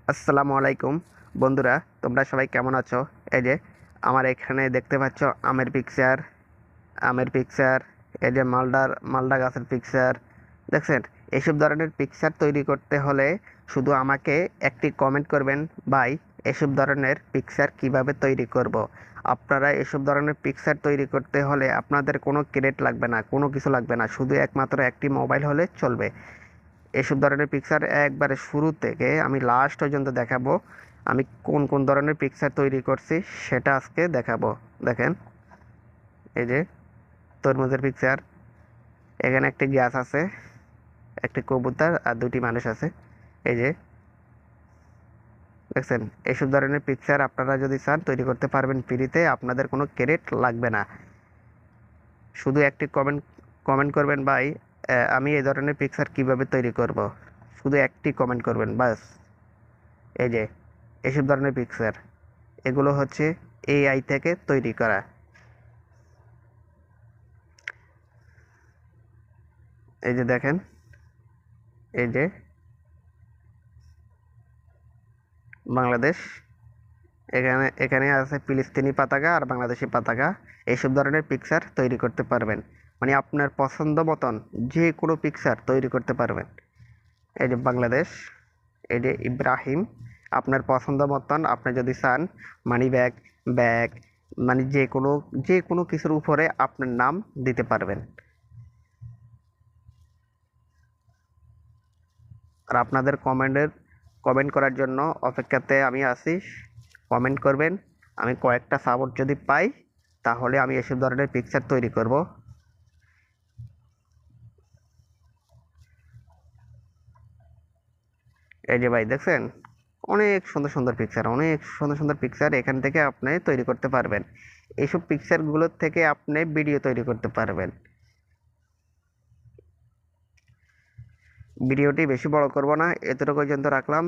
আসসালামু আলাইকুম বন্ধুরা, তোমরা সবাই কেমন আছো? এই যে আমার এখানে দেখতে পাচ্ছ আমের পিকচার, এই যে মালডা গাছের পিকচার দেখছেন। এসব ধরনের পিকচার তৈরি করতে হলে শুধু আমাকে একটি কমেন্ট করবেন, ভাই এসব ধরনের পিকচার কিভাবে তৈরি করব। আপনারা এসব ধরনের পিকচার তৈরি করতে হলে আপনাদের কোনো ক্রেডিট লাগবে না, কোনো কিছু লাগবে না, শুধু একমাত্র একটি মোবাইল হলে চলবে। এসব ধরনের পিকচার একবারে শুরু থেকে আমি লাস্ট পর্যন্ত দেখাবো। আমি কোন কোন ধরনের পিকচার তৈরি করছি সেটা আজকে দেখাবো। দেখেন, এই যে তরমুজের পিকচার, এখানে একটি গাছ আছে, একটি কবুতর আর দুটি মানুষ আছে। এই যে দেখছেন, এইসব ধরনের পিকচার আপনারা যদি চান তৈরি করতে পারবেন ফ্রিতে, আপনাদের কোনো ক্রেডিট লাগবে না। শুধু একটি কমেন্ট কমেন্ট করবেন, ভাই আমি এই ধরনের পিকচার কিভাবে তৈরি করব। শুধু একটি কমেন্ট করবেন বাস। এই যে এসব ধরনের পিকচার, এগুলো হচ্ছে এআই থেকে তৈরি করা। এই যে দেখেন, এই যে বাংলাদেশ, এখানে এখানে আছে ফিলিস্তিনি পতাকা আর বাংলাদেশি পতাকা। এইসব ধরনের পিকচার তৈরি করতে পারবেন, মানে আপনার পছন্দ মতন যে কোনো পিকচার তৈরি করতে পারবেন। এই যে বাংলাদেশ, এই যে ইব্রাহিম, আপনার পছন্দ মতন আপনি যদি চান মানি ব্যাগ, ব্যাগ, মানে যে কোনো কিছুর উপরে আপনার নাম দিতে পারবেন। আর আপনাদের কমেন্ট করার জন্য অপেক্ষাতে আমি আছি। কমেন্ট করবেন, আমি কয়েকটা সাপোর্ট যদি পাই তাহলে আমি এসব ধরনের পিকচার তৈরি করব। এই যে ভাই দেখছেন, অনেক সুন্দর সুন্দর পিকচার, অনেক সুন্দর সুন্দর পিকচার এখান থেকে আপনি তৈরি করতে পারবেন। এইসব পিকচারগুলোর থেকে আপনি ভিডিও তৈরি করতে পারবেন। ভিডিওটি বেশি বড় করব না, এতটুকু পর্যন্ত রাখলাম।